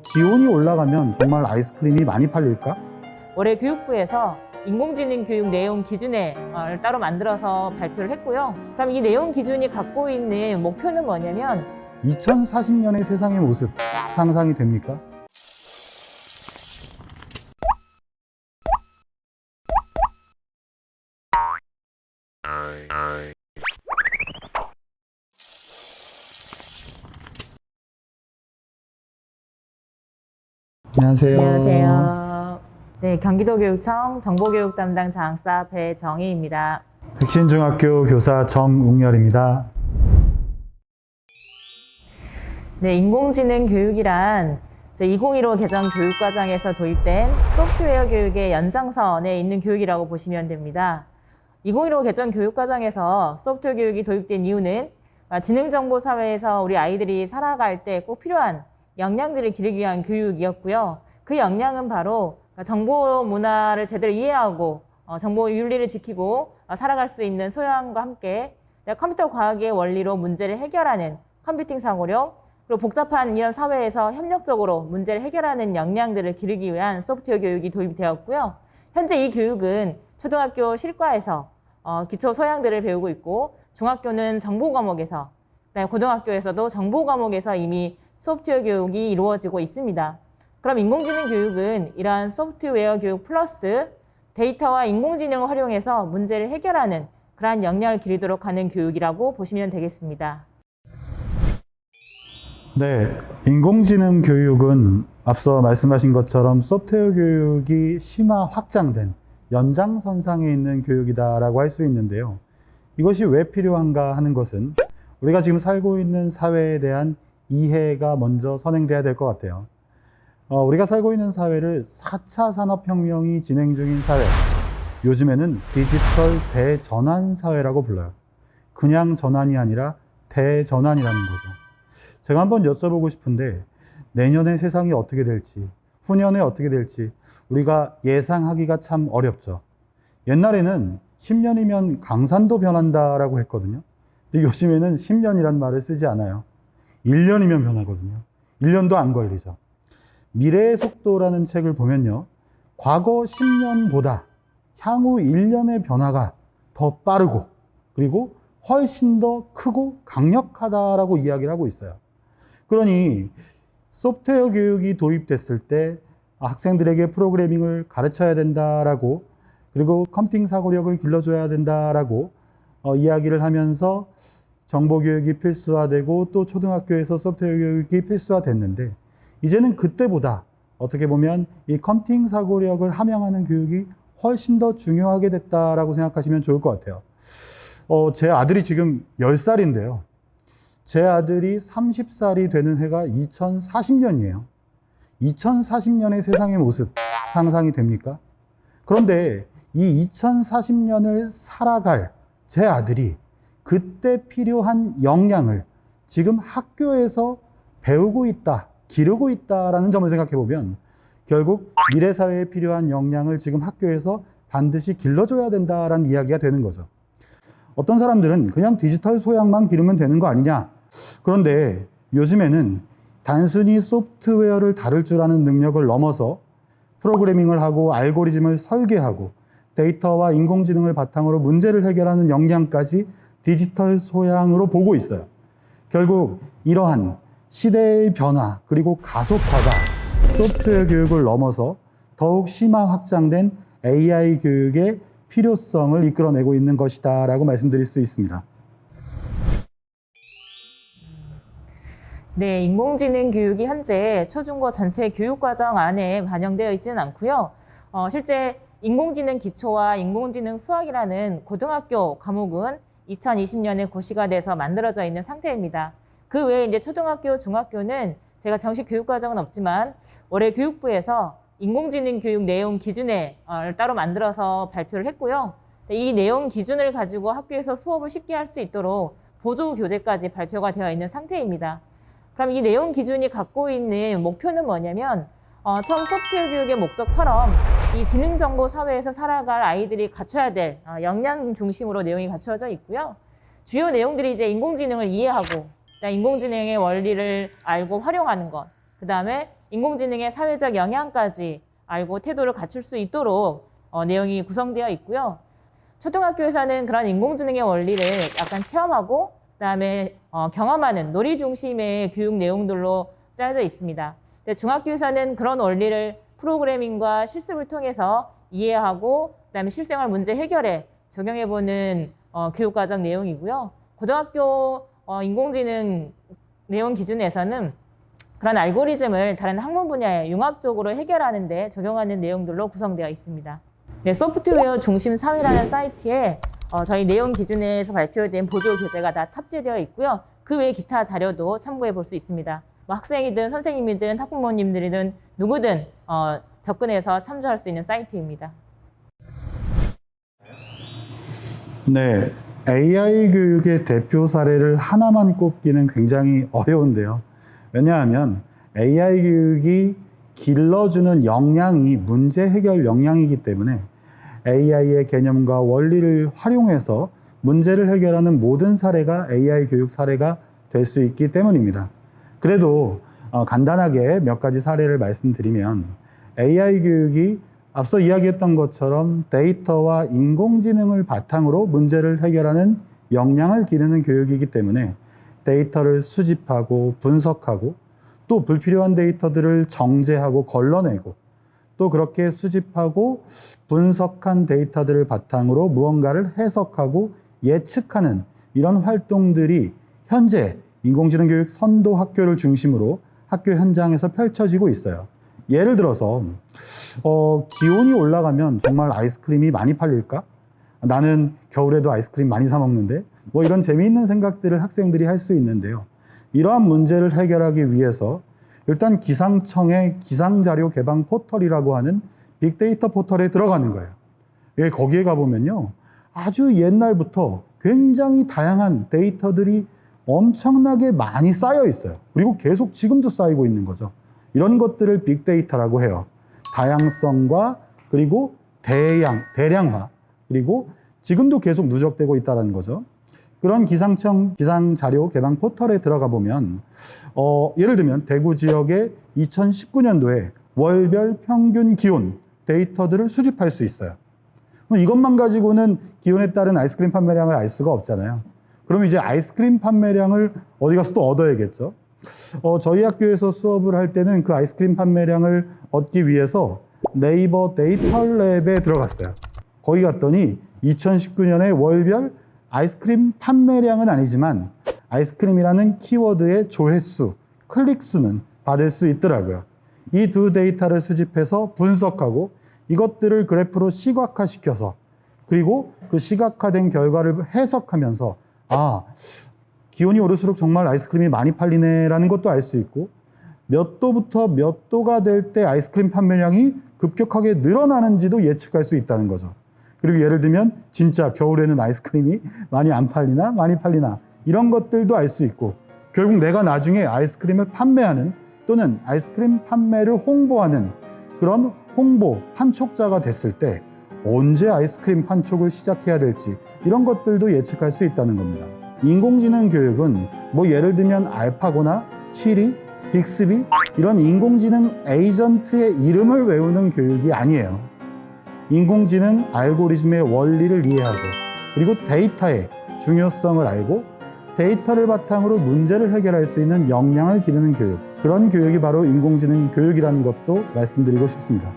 기온이 올라가면 정말 아이스크림이 많이 팔릴까? 올해 교육부에서 인공지능 교육 내용 기준을 따로 만들어서 발표를 했고요. 그럼 이 내용 기준이 갖고 있는 목표는 뭐냐면 2040년의 세상의 모습 상상이 됩니까? 안녕하세요. 안녕하세요. 네, 경기도교육청 정보교육 담당 장사 배정희입니다. 백신중학교 교사 정웅열입니다. 네, 인공지능 교육이란 2015 개정 교육과정에서 도입된 소프트웨어 교육의 연장선에 있는 교육이라고 보시면 됩니다. 2015 개정 교육과정에서 소프트웨어 교육이 도입된 이유는 지능정보 사회에서 우리 아이들이 살아갈 때 꼭 필요한 역량들을 기르기 위한 교육이었고요. 그 역량은 바로 정보 문화를 제대로 이해하고 정보 윤리를 지키고 살아갈 수 있는 소양과 함께 컴퓨터 과학의 원리로 문제를 해결하는 컴퓨팅 사고력, 그리고 복잡한 이런 사회에서 협력적으로 문제를 해결하는 역량들을 기르기 위한 소프트웨어 교육이 도입되었고요. 현재 이 교육은 초등학교 실과에서 기초 소양들을 배우고 있고, 중학교는 정보 과목에서, 고등학교에서도 정보 과목에서 이미 소프트웨어 교육이 이루어지고 있습니다. 그럼 인공지능 교육은 이러한 소프트웨어 교육 플러스 데이터와 인공지능을 활용해서 문제를 해결하는 그러한 역량을 기르도록 하는 교육이라고 보시면 되겠습니다. 네, 인공지능 교육은 앞서 말씀하신 것처럼 소프트웨어 교육이 심화 확장된 연장선상에 있는 교육이다라고 할 수 있는데요. 이것이 왜 필요한가 하는 것은 우리가 지금 살고 있는 사회에 대한 이해가 먼저 선행돼야 될 것 같아요. 우리가 살고 있는 사회를 4차 산업혁명이 진행 중인 사회, 요즘에는 디지털 대전환 사회라고 불러요. 그냥 전환이 아니라 대전환이라는 거죠. 제가 한번 여쭤보고 싶은데 내년에 세상이 어떻게 될지, 후년에 어떻게 될지 우리가 예상하기가 참 어렵죠. 옛날에는 10년이면 강산도 변한다라고 했거든요. 근데 요즘에는 10년이란 말을 쓰지 않아요. 1년이면 변하거든요. 1년도 안 걸리죠. 미래의 속도라는 책을 보면요, 과거 10년보다 향후 1년의 변화가 더 빠르고 그리고 훨씬 더 크고 강력하다라고 이야기를 하고 있어요. 그러니 소프트웨어 교육이 도입됐을 때 학생들에게 프로그래밍을 가르쳐야 된다라고, 그리고 컴퓨팅 사고력을 길러줘야 된다라고 이야기를 하면서 정보교육이 필수화되고 또 초등학교에서 소프트웨어 교육이 필수화됐는데, 이제는 그때보다 어떻게 보면 이 컴퓨팅 사고력을 함양하는 교육이 훨씬 더 중요하게 됐다라고 생각하시면 좋을 것 같아요. 제 아들이 지금 10살인데요. 제 아들이 30살이 되는 해가 2040년이에요. 2040년의 세상의 모습 상상이 됩니까? 그런데 이 2040년을 살아갈 제 아들이 그때 필요한 역량을 지금 학교에서 배우고 있다, 기르고 있다라는 점을 생각해 보면 결국 미래 사회에 필요한 역량을 지금 학교에서 반드시 길러줘야 된다라는 이야기가 되는 거죠. 어떤 사람들은 그냥 디지털 소양만 기르면 되는 거 아니냐? 그런데 요즘에는 단순히 소프트웨어를 다룰 줄 아는 능력을 넘어서 프로그래밍을 하고 알고리즘을 설계하고 데이터와 인공지능을 바탕으로 문제를 해결하는 역량까지 디지털 소양으로 보고 있어요. 결국 이러한 시대의 변화 그리고 가속화가 소프트웨어 교육을 넘어서 더욱 심화 확장된 AI 교육의 필요성을 이끌어내고 있는 것이다 라고 말씀드릴 수 있습니다. 네, 인공지능 교육이 현재 초중고 전체 교육과정 안에 반영되어 있지는 않고요. 실제 인공지능 기초와 인공지능 수학이라는 고등학교 과목은 2020년에 고시가 돼서 만들어져 있는 상태입니다. 그 외에 이제 초등학교, 중학교는 제가 정식 교육과정은 없지만 올해 교육부에서 인공지능 교육 내용 기준을 따로 만들어서 발표를 했고요. 이 내용 기준을 가지고 학교에서 수업을 쉽게 할 수 있도록 보조 교재까지 발표가 되어 있는 상태입니다. 그럼 이 내용 기준이 갖고 있는 목표는 뭐냐면 처음 소프트웨어 교육의 목적처럼 이 지능정보 사회에서 살아갈 아이들이 갖춰야 될 역량 중심으로 내용이 갖춰져 있고요. 주요 내용들이 이제 인공지능을 이해하고 인공지능의 원리를 알고 활용하는 것, 그 다음에 인공지능의 사회적 영향까지 알고 태도를 갖출 수 있도록 내용이 구성되어 있고요. 초등학교에서는 그런 인공지능의 원리를 약간 체험하고 그다음에 경험하는 놀이 중심의 교육 내용들로 짜여져 있습니다. 근데 중학교에서는 그런 원리를 프로그래밍과 실습을 통해서 이해하고 그다음에 실생활 문제 해결에 적용해보는 교육과정 내용이고요. 고등학교 인공지능 내용 기준에서는 그런 알고리즘을 다른 학문 분야에 융합적으로 해결하는 데 적용하는 내용들로 구성되어 있습니다. 네, 소프트웨어 중심 사회라는 사이트에 저희 내용 기준에서 발표된 보조 교재가 다 탑재되어 있고요. 그 외 기타 자료도 참고해 볼 수 있습니다. 뭐 학생이든 선생님이든 학부모님들이든 누구든 접근해서 참조할 수 있는 사이트입니다. 네, AI 교육의 대표 사례를 하나만 꼽기는 굉장히 어려운데요. 왜냐하면 AI 교육이 길러주는 역량이 문제 해결 역량이기 때문에 AI의 개념과 원리를 활용해서 문제를 해결하는 모든 사례가 AI 교육 사례가 될 수 있기 때문입니다. 그래도 간단하게 몇 가지 사례를 말씀드리면 AI 교육이 앞서 이야기했던 것처럼 데이터와 인공지능을 바탕으로 문제를 해결하는 역량을 기르는 교육이기 때문에 데이터를 수집하고 분석하고 또 불필요한 데이터들을 정제하고 걸러내고 또 그렇게 수집하고 분석한 데이터들을 바탕으로 무언가를 해석하고 예측하는 이런 활동들이 현재 인공지능 교육 선도 학교를 중심으로 학교 현장에서 펼쳐지고 있어요. 예를 들어서 기온이 올라가면 정말 아이스크림이 많이 팔릴까? 나는 겨울에도 아이스크림 많이 사 먹는데 뭐 이런 재미있는 생각들을 학생들이 할 수 있는데요. 이러한 문제를 해결하기 위해서 일단 기상청의 기상자료 개방 포털이라고 하는 빅데이터 포털에 들어가는 거예요. 예, 거기에 가보면요. 아주 옛날부터 굉장히 다양한 데이터들이 엄청나게 많이 쌓여 있어요. 그리고 계속 지금도 쌓이고 있는 거죠. 이런 것들을 빅데이터라고 해요. 다양성과 그리고 대량화, 그리고 지금도 계속 누적되고 있다는 거죠. 그런 기상청 기상자료 개방 포털에 들어가 보면 예를 들면 대구 지역의 2019년도에 월별 평균 기온 데이터들을 수집할 수 있어요. 그럼 이것만 가지고는 기온에 따른 아이스크림 판매량을 알 수가 없잖아요. 그럼 이제 아이스크림 판매량을 어디 가서 또 얻어야겠죠. 저희 학교에서 수업을 할 때는 그 아이스크림 판매량을 얻기 위해서 네이버 데이터 랩에 들어갔어요. 거기 갔더니 2019년에 월별 아이스크림 판매량은 아니지만 아이스크림이라는 키워드의 조회수, 클릭수는 받을 수 있더라고요. 이 두 데이터를 수집해서 분석하고 이것들을 그래프로 시각화시켜서 그리고 그 시각화된 결과를 해석하면서 기온이 오를수록 정말 아이스크림이 많이 팔리네라는 것도 알 수 있고 몇 도부터 몇 도가 될 때 아이스크림 판매량이 급격하게 늘어나는지도 예측할 수 있다는 거죠. 그리고 예를 들면 진짜 겨울에는 아이스크림이 많이 안 팔리나 많이 팔리나 이런 것들도 알 수 있고 결국 내가 나중에 아이스크림을 판매하는 또는 아이스크림 판매를 홍보하는 그런 홍보 판촉자가 됐을 때 언제 아이스크림 판촉을 시작해야 될지 이런 것들도 예측할 수 있다는 겁니다. 인공지능 교육은 뭐 예를 들면 알파고나 시리, 빅스비 이런 인공지능 에이전트의 이름을 외우는 교육이 아니에요. 인공지능 알고리즘의 원리를 이해하고 그리고 데이터의 중요성을 알고 데이터를 바탕으로 문제를 해결할 수 있는 역량을 기르는 교육, 그런 교육이 바로 인공지능 교육이라는 것도 말씀드리고 싶습니다.